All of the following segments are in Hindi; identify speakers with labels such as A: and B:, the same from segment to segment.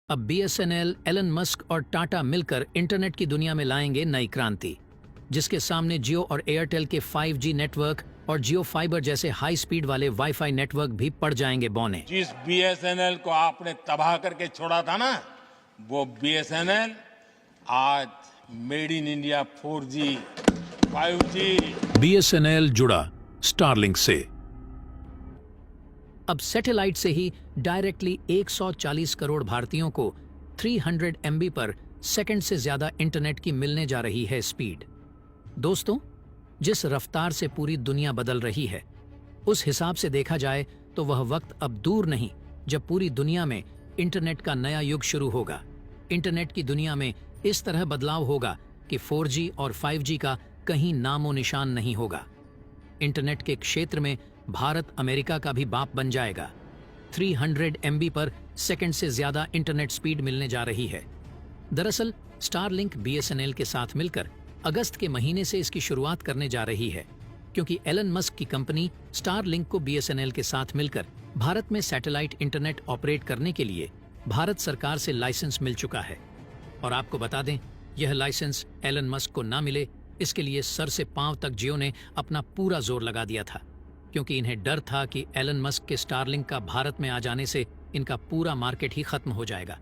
A: अब बीएसएनएल, एलन मस्क और टाटा मिलकर इंटरनेट की दुनिया में लाएंगे नई क्रांति, जिसके सामने जियो और एयरटेल के 5G नेटवर्क और जियो फाइबर जैसे हाई स्पीड वाले वाईफाई नेटवर्क भी पड़ जाएंगे बौने।
B: जिस बीएसएनएल को आपने तबाह करके छोड़ा था ना, वो बीएसएनएल आज made in India 4G, 5G।
A: BSNL जुड़ा स्टारलिंक से। अब सैटेलाइट से ही डायरेक्टली 140 करोड़ भारतीयों को 300 MB पर सेकंड से ज्यादा इंटरनेट की मिलने जा रही है स्पीड। दोस्तों, जिस रफ्तार से पूरी दुनिया बदल रही है, उस हिसाब से देखा जाए तो वह वक्त अब दूर नहीं जब पूरी दुनिया में इंटरनेट का नया युग शुरू होगा। इंटरनेट की दुनिया में इस तरह बदलाव होगा कि 4G और 5G का कहीं नामो निशान नहीं होगा। इंटरनेट के क्षेत्र में भारत अमेरिका का भी बाप बन जाएगा। 300 MB पर सेकंड से ज्यादा इंटरनेट स्पीड मिलने जा रही है। दरअसल स्टारलिंक बीएसएनएल के साथ मिलकर अगस्त के महीने से इसकी शुरुआत करने जा रही है, क्योंकि एलन मस्क की कंपनी स्टारलिंक को बीएसएनएल के साथ मिलकर भारत में सैटेलाइट इंटरनेट ऑपरेट करने के लिए भारत सरकार से लाइसेंस मिल चुका है। और आपको बता दें, यह लाइसेंस एलन मस्क को ना मिले, इसके लिए सर से पांव तक जियो ने अपना पूरा जोर लगा दिया था, क्योंकि इन्हें डर था कि एलन मस्क के स्टारलिंक का भारत में आ जाने से इनका पूरा मार्केट ही खत्म हो जाएगा।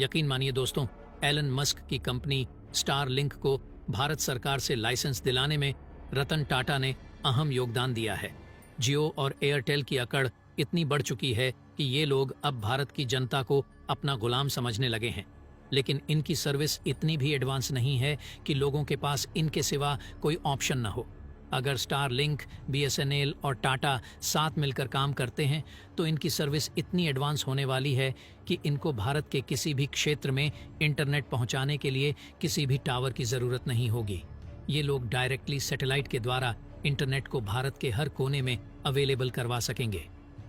A: यकीन मानिए दोस्तों, एलन मस्क की कंपनी स्टारलिंक को भारत सरकार से लाइसेंस दिलाने में रतन टाटा ने अहम योगदान दिया है। जियो और एयरटेल की अकड़ इतनी बढ़ चुकी है कि ये लोग अब भारत की जनता को अपना गुलाम समझने लगे हैं, लेकिन इनकी सर्विस इतनी भी एडवांस नहीं है कि लोगों के पास इनके सिवा कोई ऑप्शन न हो। अगर स्टारलिंक, बीएसएनएल और टाटा साथ मिलकर काम करते हैं तो इनकी सर्विस इतनी एडवांस होने वाली है कि इनको भारत के किसी भी क्षेत्र में इंटरनेट पहुंचाने के लिए किसी भी टावर की ज़रूरत नहीं होगी। ये लोग डायरेक्टली सैटेलाइट के द्वारा इंटरनेट को भारत के हर कोने में अवेलेबल करवा सकेंगे,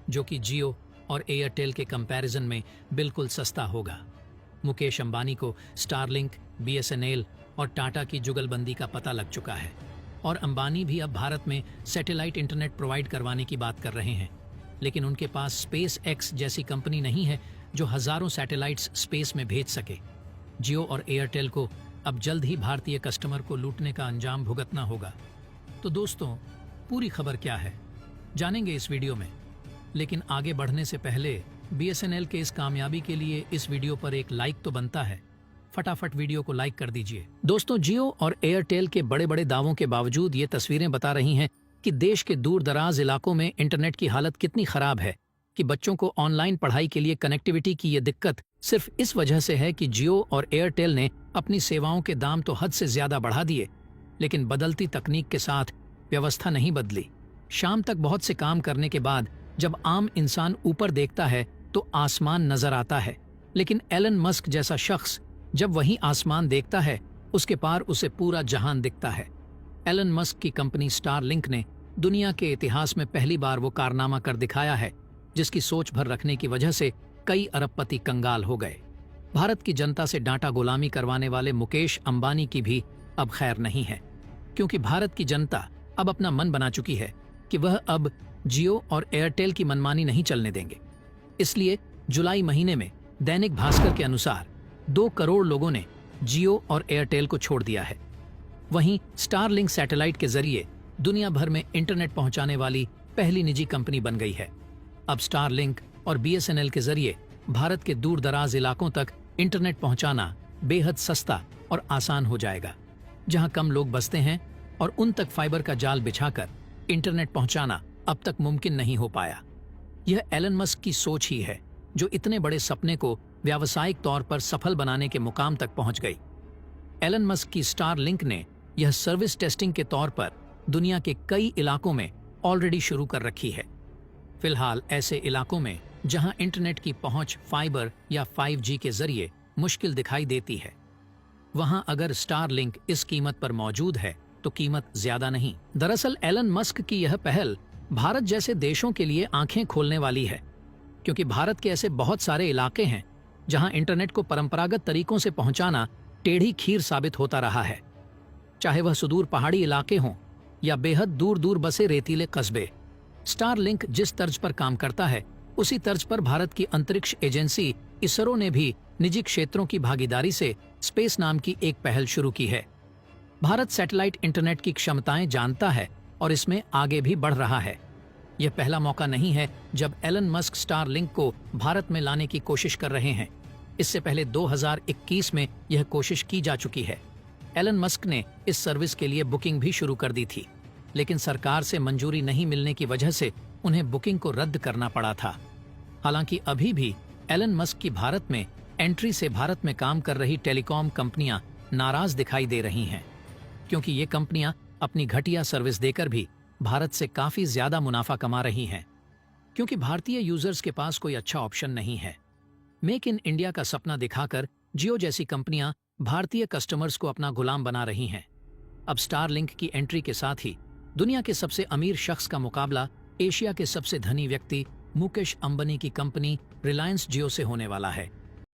A: जो कि जियो और एयरटेल के कंपैरिजन में बिल्कुल सस्ता होगा। मुकेश अंबानी को स्टारलिंक, बीएसएनएल और टाटा की जुगलबंदी का पता लग चुका है और अंबानी भी अब भारत में सैटेलाइट इंटरनेट प्रोवाइड करवाने की बात कर रहे हैं, लेकिन उनके पास स्पेस एक्स जैसी कंपनी नहीं है जो हजारों सैटेलाइट्स स्पेस में भेज सके। जियो और एयरटेल को अब जल्द ही भारतीय कस्टमर को लूटने का अंजाम भुगतना होगा। तो दोस्तों, पूरी खबर क्या है जानेंगे इस वीडियो में, लेकिन आगे बढ़ने से पहले बीएसएनएल के इस कामयाबी के लिए इस वीडियो पर एक लाइक तो बनता है। फटाफट वीडियो को लाइक कर दीजिए। दोस्तों, जियो और एयरटेल के बड़े बड़े दावों के बावजूद ये तस्वीरें बता रही हैं कि देश के दूर दराज इलाकों में इंटरनेट की हालत कितनी खराब है कि बच्चों को ऑनलाइन पढ़ाई के लिए कनेक्टिविटी की ये दिक्कत सिर्फ इस वजह से है कि जियो और एयरटेल ने अपनी सेवाओं के दाम तो हद से ज्यादा बढ़ा दिए, लेकिन बदलती तकनीक के साथ व्यवस्था नहीं बदली। शाम तक बहुत से काम करने के बाद जब आम इंसान ऊपर देखता है तो आसमान नजर आता है, लेकिन एलन मस्क जैसा शख्स जब वही आसमान देखता है, उसके पार उसे पूरा जहान दिखता है। एलन मस्क की कंपनी स्टारलिंक ने दुनिया के इतिहास में पहली बार वो कारनामा कर दिखाया है जिसकी सोच भर रखने की वजह से कई अरबपति कंगाल हो गए। भारत की जनता से डांटा गुलामी करवाने वाले मुकेश अंबानी की भी अब खैर नहीं है, क्योंकि भारत की जनता अब अपना मन बना चुकी है कि वह अब जियो और एयरटेल की मनमानी नहीं चलने देंगे। इसलिए जुलाई महीने में दैनिक भास्कर के अनुसार 2 करोड़ लोगों ने जियो और एयरटेल को छोड़ दिया है। वहीं स्टारलिंक सैटेलाइट के जरिए दुनिया भर में इंटरनेट पहुंचाने वाली पहली निजी कंपनी बन गई है। अब स्टारलिंक और बीएसएनएल के जरिए भारत के दूर दराज इलाकों तक इंटरनेट पहुंचाना बेहद सस्ता और आसान हो जाएगा। जहां कम लोग बसते हैं और उन तक फाइबर का जाल बिछाकर इंटरनेट पहुंचाना अब तक मुमकिन नहीं हो पाया। यह एलन मस्क की सोच ही है जो इतने बड़े सपने को व्यावसायिक तौर पर सफल बनाने के मुकाम तक पहुंच गई। एलन मस्क की स्टारलिंक ने यह सर्विस टेस्टिंग के तौर पर दुनिया के कई इलाकों में ऑलरेडी शुरू कर रखी है। फिलहाल ऐसे इलाकों में जहां इंटरनेट की पहुंच फाइबर या 5G के जरिए मुश्किल दिखाई देती है, वहां अगर स्टारलिंक इस कीमत पर मौजूद है तो कीमत ज्यादा नहीं। दरअसल एलन मस्क की यह पहल भारत जैसे देशों के लिए आंखें खोलने वाली है, क्योंकि भारत के ऐसे बहुत सारे इलाके हैं जहां इंटरनेट को परंपरागत तरीकों से पहुंचाना टेढ़ी खीर साबित होता रहा है। चाहे वह सुदूर पहाड़ी इलाके हों या बेहद दूर दूर बसे रेतीले कस्बे। स्टारलिंक जिस तर्ज पर काम करता है, उसी तर्ज पर भारत की अंतरिक्ष एजेंसी इसरो ने भी निजी क्षेत्रों की भागीदारी से स्पेस नाम की एक पहल शुरू की है। भारत सैटेलाइट इंटरनेट की क्षमताएं जानता है और इसमें आगे भी बढ़ रहा है। यह पहला मौका नहीं है जब एलन मस्क स्टारलिंक को भारत में लाने की कोशिश कर रहे हैं। इससे पहले 2021 में यह कोशिश की जा चुकी है। एलन मस्क ने इस सर्विस के लिए बुकिंग भी शुरू कर दी थी, लेकिन सरकार से मंजूरी नहीं मिलने की वजह से उन्हें बुकिंग को रद्द करना पड़ा था। हालांकि अभी भी एलन मस्क की भारत में एंट्री से भारत में काम कर रही टेलीकॉम कंपनियां नाराज दिखाई दे रही हैं, क्योंकि ये कंपनियां अपनी घटिया सर्विस देकर भी भारत से काफी ज्यादा मुनाफा कमा रही हैं, क्योंकि भारतीय यूजर्स के पास कोई अच्छा ऑप्शन नहीं है। मेक इन इंडिया का सपना दिखाकर जियो जैसी कंपनियां भारतीय कस्टमर्स को अपना गुलाम बना रही हैं। अब स्टारलिंक की एंट्री के साथ ही दुनिया के सबसे अमीर शख्स का मुकाबला एशिया के सबसे धनी व्यक्ति मुकेश अंबानी की कंपनी रिलायंस जियो से होने वाला है।